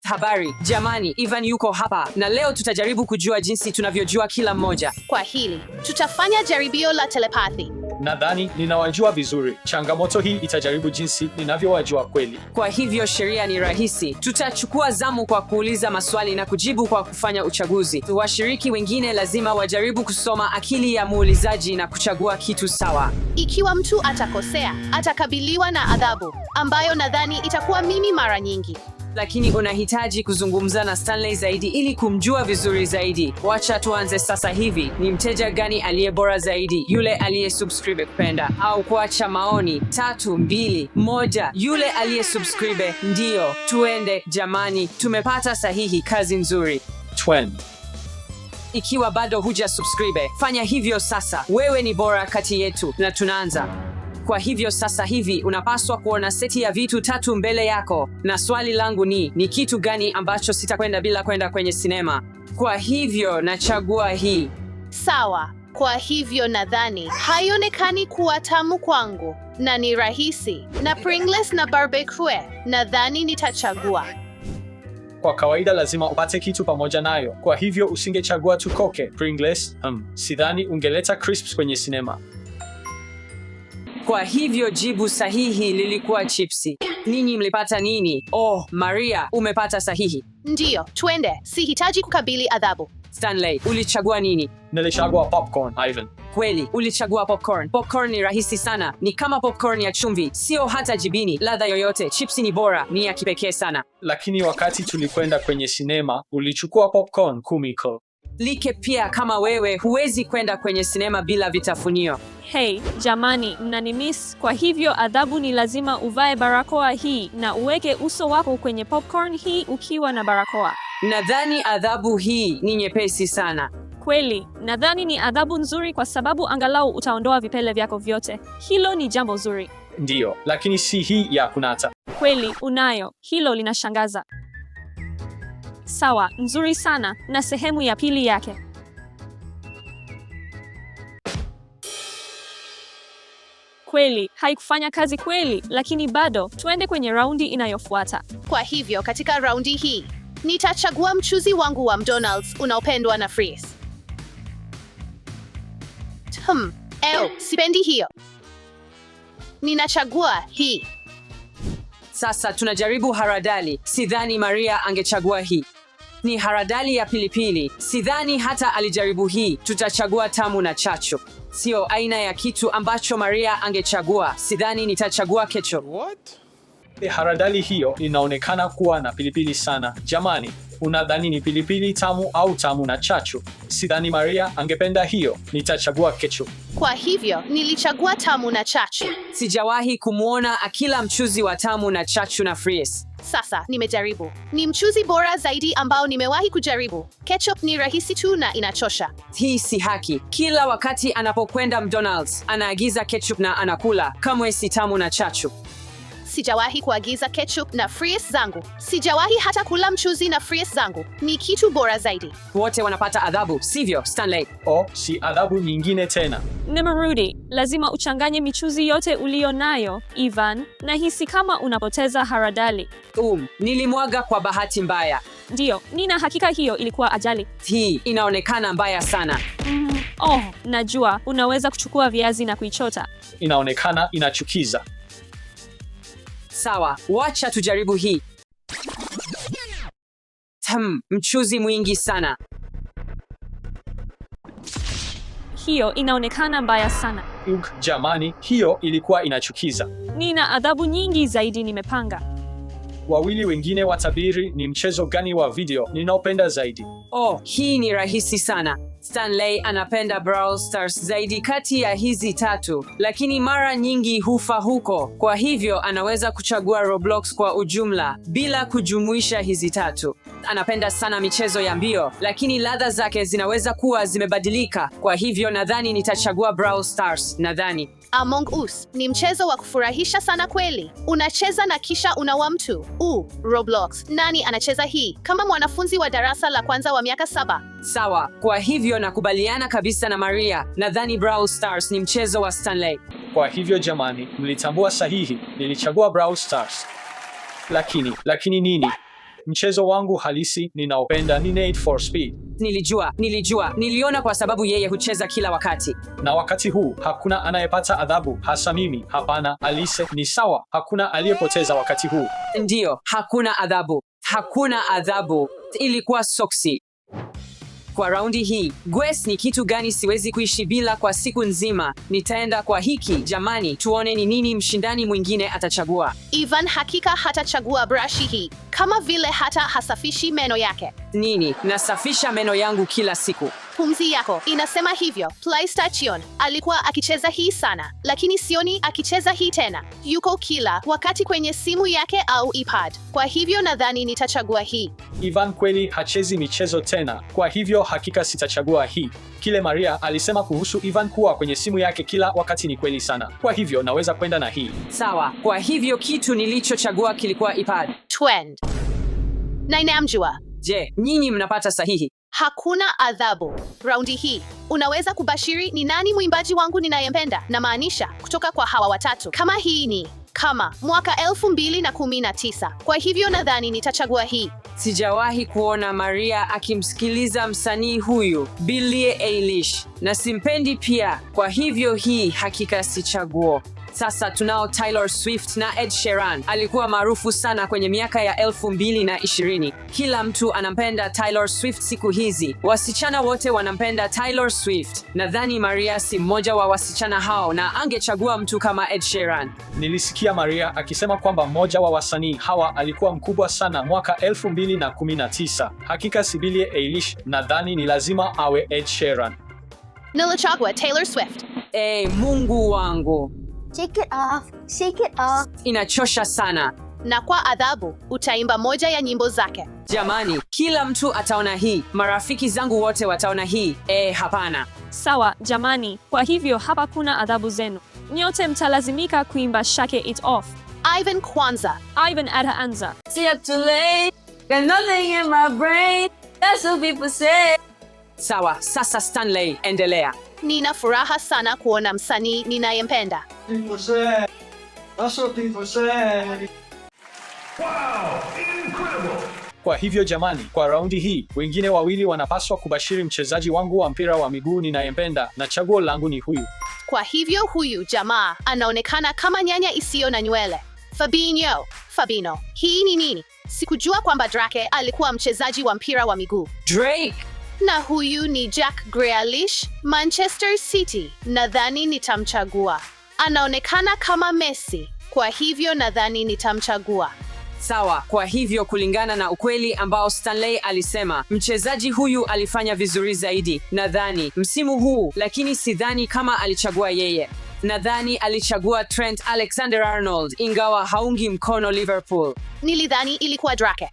Habari, jamani, Ivan yuko hapa na leo tutajaribu kujua jinsi tunavyojua kila mmoja. Kwa hili, tutafanya jaribio la telepathy. Nadhani ninawajua vizuri. Changamoto hii itajaribu jinsi ninavyowajua kweli. Kwa hivyo sheria ni rahisi. Tutachukua zamu kwa kuuliza maswali na kujibu kwa kufanya uchaguzi. Washiriki wengine lazima wajaribu kusoma akili ya muulizaji na kuchagua kitu sawa. Ikiwa mtu atakosea, atakabiliwa na adhabu, ambayo nadhani itakuwa mimi mara nyingi. Lakini unahitaji kuzungumza na Stanley zaidi ili kumjua vizuri zaidi. Wacha tuanze sasa hivi. Ni mteja gani aliye bora zaidi? Yule aliye subscribe kupenda au kuacha maoni? 3, 2, 1. Yule aliye subscribe. Ndio, tuende jamani, tumepata sahihi. Kazi nzuri. Ikiwa bado huja subscribe, fanya hivyo sasa. Wewe ni bora kati yetu na tunaanza. Kwa hivyo sasa hivi unapaswa kuona seti ya vitu 3 mbele yako, na swali langu ni kitu gani ambacho sitakwenda bila kwenda kwenye sinema? Kwa hivyo nachagua hii. Sawa. Kwa hivyo nadhani haionekani kuwa tamu kwangu na ni rahisi, na Pringles na barbecue nadhani nitachagua. Kwa kawaida lazima upate kitu pamoja nayo. Kwa hivyo usingechagua tu Coke, Pringles. Sidhani ungeleta crisps kwenye sinema. Kwa hivyo jibu sahihi lilikuwa chipsi. Ninyi mlipata nini? Oh, Maria, umepata sahihi. Ndiyo, twende. Sihitaji kukabili adhabu. Stanley, ulichagua nini? Nilichagua popcorn, Ivan. Kweli, ulichagua popcorn. Popcorn ni rahisi sana. Ni kama popcorn ya chumvi, sio hata jibini, ladha yoyote. Chipsi ni bora, ni ya kipekee sana. Lakini wakati tulikwenda kwenye sinema, ulichukua popcorn kumiko. Like pia kama wewe huwezi kwenda kwenye sinema bila vitafunio. Hey, jamani, mnanimiss. Kwa hivyo adhabu ni lazima uvae barakoa hii na uweke uso wako kwenye popcorn hii ukiwa na barakoa. Nadhani adhabu hii ni nyepesi sana. Kweli, nadhani ni adhabu nzuri kwa sababu angalau utaondoa vipele vyako vyote. Hilo ni jambo zuri. Ndiyo, lakini si hii ya kunata. Kweli, unayo. Hilo linashangaza. Sawa, nzuri sana. Na sehemu ya pili yake. Kweli, haikufanya kazi kweli, lakini bado, tuende kwenye raundi inayofuata. Kwa hivyo katika raundi hii, nitachagua mchuzi wangu wa McDonald's unaopendwa na Fries. Sipendi hiyo. Ninachagua hii. Sasa tunajaribu haradali. Sidhani Maria angechagua hii. Ni haradali ya pilipili. Sidhani hata alijaribu hii. Tutachagua tamu na chachu. Sio aina ya kitu ambacho Maria angechagua. Sidhani nitachagua ketchup. Haradali hiyo inaonekana kuwa na pilipili sana. Jamani, unadhani ni pilipili tamu au tamu na chachu? Sidhani Maria angependa hiyo. Nitachagua ketchup. Kwa hivyo, nilichagua tamu na chachu. Sijawahi kumwona akila mchuzi wa tamu na chachu na Fries. Sasa, nimejaribu. Ni mchuzi bora zaidi ambao nimewahi kujaribu. Ketchup ni rahisi tu na inachosha. Hii si haki. Kila wakati anapokwenda McDonald's, anaagiza ketchup na anakula. Kamwe si tamu na chachu. Sijawahi kuagiza ketchup na Fries zangu. Sijawahi hata kula mchuzi na Fries zangu. Ni kitu bora zaidi. Wote wanapata adhabu, sivyo, Stanley? Si adhabu nyingine tena. Nimerudi. Lazima uchanganye michuzi yote ulio nayo, Ivan. Nahisi kama unapoteza haradali. Nilimwaga kwa bahati mbaya. Ndiyo, nina hakika hiyo ilikuwa ajali. Hii inaonekana mbaya sana. Najua, unaweza kuchukua viazi na kuichota. Inaonekana inachukiza. Sawa, wacha tujaribu hii. Mchuzi mwingi sana. Hiyo inaonekana mbaya sana. Jamani, hiyo ilikuwa inachukiza. Nina adhabu nyingi zaidi nimepanga. Wawili wengine watabiri ni mchezo gani wa video ninaopenda zaidi. Hii ni rahisi sana. Stanley anapenda Brawl Stars zaidi kati ya hizi 3, lakini mara nyingi hufa huko. Kwa hivyo anaweza kuchagua Roblox kwa ujumla bila kujumuisha hizi 3. Anapenda sana michezo ya mbio, lakini ladha zake zinaweza kuwa zimebadilika. Kwa hivyo nadhani nitachagua Brawl Stars. Nadhani Among Us ni mchezo wa kufurahisha sana kweli. Unacheza na kisha unaua mtu. Roblox. Nani anacheza hii? Kama mwanafunzi wa darasa la kwanza wa miaka 7. Sawa, kwa hivyo nakubaliana kabisa na Maria. Nadhani Brawl Stars ni mchezo wa Stanley. Kwa hivyo jamani, mlitambua sahihi. Nilichagua Brawl Stars. Lakini nini? mchezo wangu halisi ninaopenda ni Need for Speed. Niliona kwa sababu yeye hucheza kila wakati. Na wakati huu hakuna anayepata adhabu, hasa mimi. Hapana, Alice, ni sawa. Hakuna aliyepoteza wakati huu. Ndiyo, hakuna adhabu. Ilikuwa soksi. Kwa raundi hii, Gwes ni kitu gani siwezi kuishi bila kwa siku nzima? Nitaenda kwa hiki. Jamani, tuone ni nini mshindani mwingine atachagua. Ivan hakika hatachagua brashi hii, kama vile hata hasafishi meno yake. Nini? Nasafisha meno yangu kila siku. Pumzi yako inasema hivyo. PlayStation alikuwa akicheza hii sana, lakini sioni akicheza hii tena. Yuko kila wakati kwenye simu yake au iPad. Kwa hivyo nadhani nitachagua hii. Ivan kweli hachezi michezo tena, kwa hivyo hakika sitachagua hii. Kile Maria alisema kuhusu Ivan kuwa kwenye simu yake kila wakati ni kweli sana, kwa hivyo naweza kwenda na hii. Sawa, kwa hivyo kitu nilichochagua kilikuwa iPad. Twend. Na inamjua. Je, nyinyi mnapata sahihi? Hakuna adhabu. Raundi hii unaweza kubashiri ni nani mwimbaji wangu ninayempenda, na maanisha kutoka kwa hawa watatu. Kama hii ni kama mwaka 2019, kwa hivyo nadhani nitachagua hii. Sijawahi kuona Maria akimsikiliza msanii huyu Billie Eilish, na simpendi pia, kwa hivyo hii hakika si chaguo. Sasa tunao Taylor Swift na Ed Sheeran. Alikuwa maarufu sana kwenye miaka ya 2020. Kila mtu anampenda Taylor Swift siku hizi. Wasichana wote wanampenda Taylor Swift. Nadhani Maria si mmoja wa wasichana hao na angechagua mtu kama Ed Sheeran. Nilisikia Maria akisema kwamba mmoja wa wasanii hawa alikuwa mkubwa sana mwaka 2019. Hakika si Billie Eilish, nadhani ni lazima awe Ed Sheeran. Nilichagua Taylor Swift. Mungu wangu. Shake it off. Inachosha sana. Na kwa adhabu, utaimba moja ya nyimbo zake. Jamani, kila mtu ataona hii. Marafiki zangu wote wataona hii. Hapana. Sawa, jamani. Kwa hivyo hapa kuna adhabu zenu. Nyote mtalazimika kuimba Shake It Off. Ivan kwanza. Ivan ataanza. Stay up too late. Got nothing in my brain. That's what people say. Sawa, sasa Stanley, endelea. Nina furaha sana kuona msanii ninayempenda. Kwa hivyo jamani, kwa raundi hii, wengine wawili wanapaswa kubashiri mchezaji wangu wa mpira wa miguu ninayempenda, na chaguo langu ni huyu. Kwa hivyo huyu jamaa anaonekana kama nyanya isiyo na nywele. Fabinho. Hii ni nini? Sikujua kwamba Drake alikuwa mchezaji wa mpira wa miguu. Drake. Na huyu ni Jack Grealish, Manchester City. Nadhani nitamchagua. Anaonekana kama Messi. Kwa hivyo nadhani nitamchagua. Sawa, kwa hivyo kulingana na ukweli ambao Stanley alisema, mchezaji huyu alifanya vizuri zaidi, nadhani, msimu huu, lakini sidhani kama alichagua yeye. Nadhani alichagua Trent Alexander-Arnold, ingawa haungi mkono Liverpool. Nilidhani ilikuwa Drake.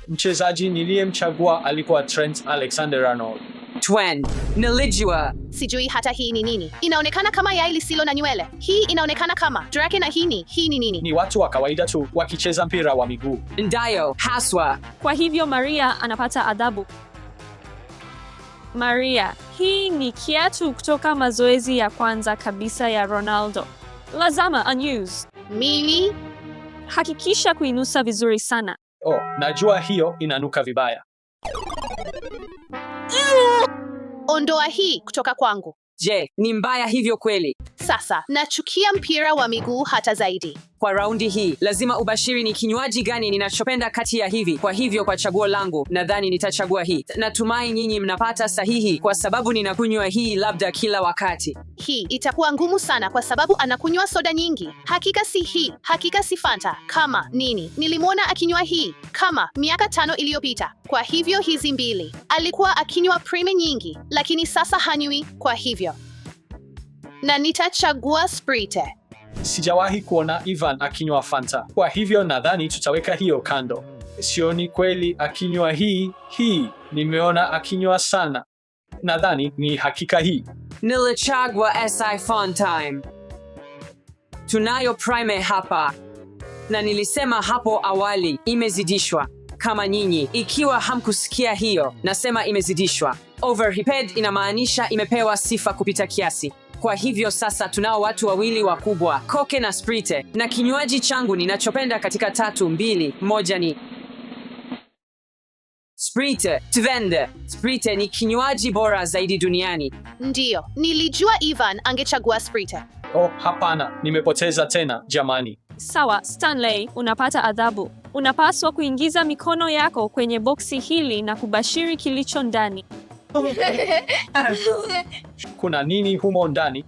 Mchezaji niliyemchagua alikuwa Trent Alexander-Arnold. Nilijua. Sijui hata hii ni nini. Inaonekana kama yai lisilo na nywele. Hii inaonekana kama Drake na hii ni nini? Ni watu wa kawaida tu wakicheza mpira wa miguu. Ndiyo, haswa. Kwa hivyo Maria anapata adhabu. Maria, hii ni kiatu kutoka mazoezi ya kwanza kabisa ya Ronaldo. Lazima unuse. Mimi? Hakikisha kuinusa vizuri sana. Najua hiyo inanuka vibaya. Ondoa hii kutoka kwangu. Je, ni mbaya hivyo kweli? Sasa, nachukia mpira wa miguu hata zaidi. Kwa raundi hii, lazima ubashiri ni kinywaji gani ninachopenda kati ya hivi. Kwa hivyo kwa chaguo langu, nadhani nitachagua hii. Natumai nyinyi mnapata sahihi kwa sababu ninakunywa hii labda kila wakati. Hii itakuwa ngumu sana kwa sababu anakunywa soda nyingi. Hakika si hii, hakika si Fanta. Kama nini? Nilimwona akinywa hii kama miaka 5 iliyopita. Kwa hivyo hizi mbili. Alikuwa akinywa Prime nyingi, lakini sasa hanywi, kwa hivyo. Na nitachagua Sprite. Sijawahi kuona Ivan akinywa Fanta. Kwa hivyo nadhani tutaweka hiyo kando. Sioni kweli akinywa hii. Nimeona akinywa sana. Nadhani ni hakika hii. Nilichagua SI Fun Time. Tunayo Prime hapa. Na nilisema hapo awali imezidishwa. Kama nyinyi, ikiwa hamkusikia hiyo, nasema imezidishwa. Overhyped inamaanisha imepewa sifa kupita kiasi. Kwa hivyo sasa tunao watu wawili wakubwa, Coke na Sprite, na kinywaji changu ninachopenda katika 3, 2, 1 ni Sprite, twende. Sprite ni kinywaji bora zaidi duniani. Ndiyo, nilijua Ivan angechagua Sprite. Oh, hapana, nimepoteza tena, jamani. Sawa, Stanley, unapata adhabu. Unapaswa kuingiza mikono yako kwenye boksi hili na kubashiri kilicho ndani. Kuna nini humo ndani?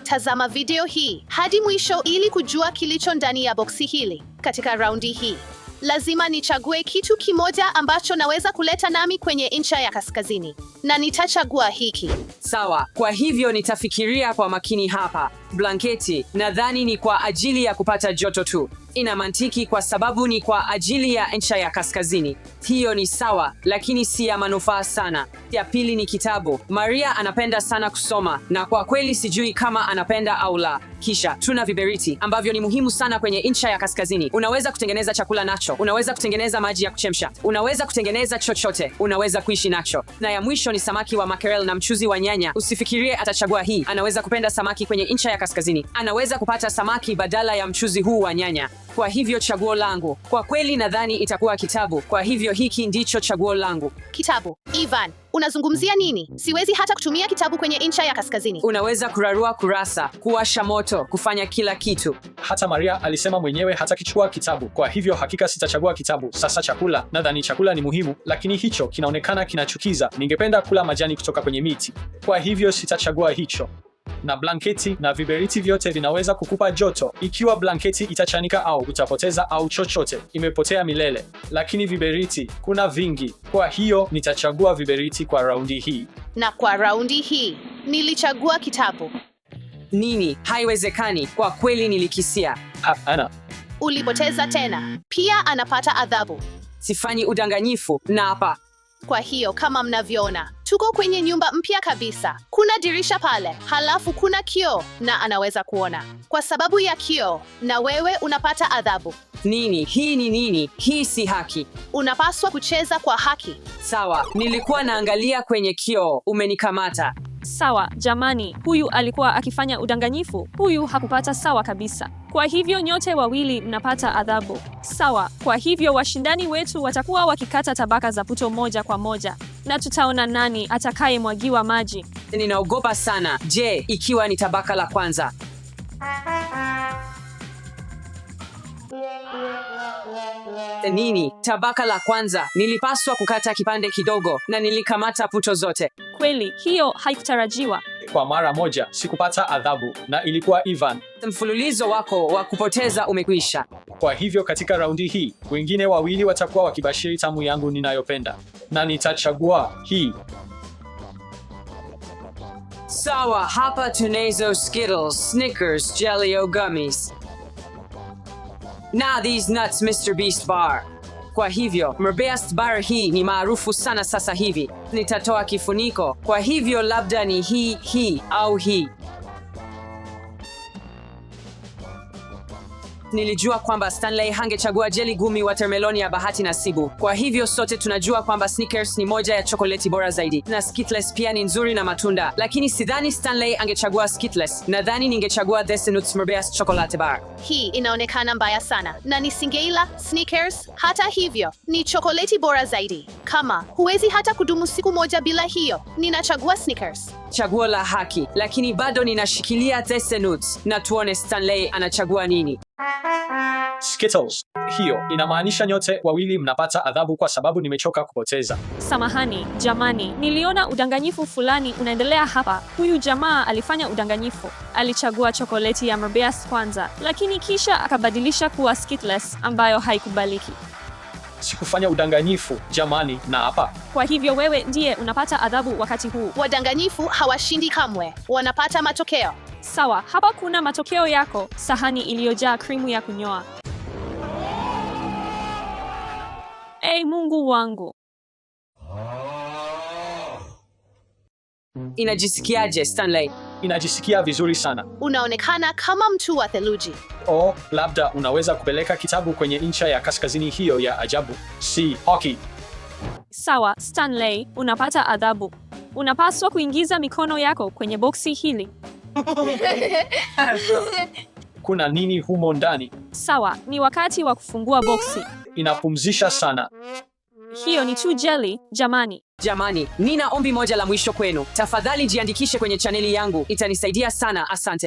Tazama video hii hadi mwisho ili kujua kilicho ndani ya boksi hili. Katika raundi hii, lazima nichague kitu kimoja ambacho naweza kuleta nami kwenye ncha ya kaskazini. Na nitachagua hiki. Sawa, kwa hivyo nitafikiria kwa makini hapa. Blanketi, nadhani ni kwa ajili ya kupata joto tu. Ina mantiki kwa sababu ni kwa ajili ya ncha ya kaskazini. Hiyo ni sawa, lakini si ya manufaa sana. Ya pili ni kitabu. Maria anapenda sana kusoma, na kwa kweli sijui kama anapenda au la. Kisha tuna viberiti ambavyo ni muhimu sana kwenye ncha ya kaskazini. Unaweza kutengeneza chakula nacho, unaweza kutengeneza maji ya kuchemsha, unaweza kutengeneza chochote, unaweza kuishi nacho. Na ya mwisho ni samaki wa makerel na mchuzi wa nyanya. Usifikirie atachagua hii. Anaweza kupenda samaki kwenye ncha ya kaskazini. Anaweza kupata samaki badala ya mchuzi huu wa nyanya. Kwa hivyo chaguo langu kwa kweli nadhani itakuwa kitabu. Kwa hivyo hiki ndicho chaguo langu. Kitabu. Ivan, unazungumzia nini? Siwezi hata kutumia kitabu kwenye ncha ya kaskazini. Unaweza kurarua kurasa, kuwasha moto, kufanya kila kitu. Hata Maria alisema mwenyewe hatakichukua kitabu. Kwa hivyo hakika sitachagua kitabu. Sasa chakula. Nadhani chakula ni muhimu, lakini hicho kinaonekana kinachukiza. Ningependa kula majani kutoka kwenye miti. Kwa hivyo sitachagua hicho. Na blanketi na viberiti vyote vinaweza kukupa joto. Ikiwa blanketi itachanika au utapoteza au chochote, imepotea milele. Lakini viberiti kuna vingi. Kwa hiyo nitachagua viberiti kwa raundi hii. Na kwa raundi hii, nilichagua kitabu. Nini? Haiwezekani. Kwa kweli nilikisia. Hapana. Ulipoteza tena. Pia anapata adhabu. Sifanyi udanganyifu na hapa. Kwa hiyo kama mnavyoona, tuko kwenye nyumba mpya kabisa. Kuna dirisha pale, halafu kuna kioo na anaweza kuona. Kwa sababu ya kioo, na wewe unapata adhabu. Nini? Hii ni nini? Hii si haki. Unapaswa kucheza kwa haki. Sawa, nilikuwa naangalia kwenye kioo. Umenikamata. Sawa, jamani, huyu alikuwa akifanya udanganyifu. Huyu hakupata sawa kabisa. Kwa hivyo nyote wawili mnapata adhabu. Sawa, kwa hivyo washindani wetu watakuwa wakikata tabaka za puto moja kwa moja. Na tutaona nani atakayemwagiwa maji. Ninaogopa sana. Je, ikiwa ni tabaka la kwanza? Nini? Tabaka la kwanza. Nilipaswa kukata kipande kidogo na nilikamata puto zote. Kweli, hiyo haikutarajiwa. Kwa mara moja sikupata adhabu na ilikuwa Ivan. Mfululizo wako wa kupoteza umekwisha. Kwa hivyo katika raundi hii, wengine wawili watakuwa wakibashiri tamu yangu ninayopenda. Na nitachagua hii. Sawa, hapa tunazo Skittles, Snickers, Jelly o gummies. Na these nuts Mr. Beast bar. Kwa hivyo, Merbeast bar hii ni maarufu sana sasa hivi. Nitatoa kifuniko. Kwa hivyo labda ni hii au hii. Nilijua kwamba Stanley hangechagua jeli gumi watermelon ya bahati nasibu. Kwa hivyo sote tunajua kwamba Snickers ni moja ya chokoleti bora zaidi. Na Skittles pia ni nzuri na matunda. Lakini sidhani Stanley angechagua Skittles. Nadhani ningechagua The Nuts Merbeast chocolate bar. Hii inaonekana mbaya sana na nisingeila Snickers. Hata hivyo, ni chokoleti bora zaidi. Kama huwezi hata kudumu siku moja bila hiyo, ninachagua Snickers. Chaguo la haki, lakini bado ninashikilia The Nuts. Na tuone Stanley anachagua nini. Skittles. Hiyo inamaanisha nyote wawili mnapata adhabu kwa sababu nimechoka kupoteza. Samahani, jamani, niliona udanganyifu fulani unaendelea hapa. Huyu jamaa alifanya udanganyifu. Alichagua chokoleti ya Merbeast kwanza, lakini kisha akabadilisha kuwa Skittles ambayo haikubaliki. Sikufanya udanganyifu, jamani, na hapa. Kwa hivyo wewe ndiye unapata adhabu wakati huu. Wadanganyifu hawashindi kamwe. Wanapata matokeo. Sawa, hapa kuna matokeo yako. Sahani iliyojaa krimu ya kunyoa. Mungu wangu. Inajisikiaje, Stanley? Inajisikia vizuri sana. Unaonekana kama mtu wa theluji. Oh, labda unaweza kupeleka kitabu kwenye ncha ya kaskazini hiyo ya ajabu. Si hockey. Sawa, Stanley, unapata adhabu. Unapaswa kuingiza mikono yako kwenye boksi hili. Kuna nini humo ndani? Sawa, ni wakati wa kufungua boksi. Inapumzisha sana. Hiyo ni tu jelly, jamani. Jamani, nina ombi moja la mwisho kwenu. Tafadhali jiandikishe kwenye chaneli yangu, itanisaidia sana. Asante.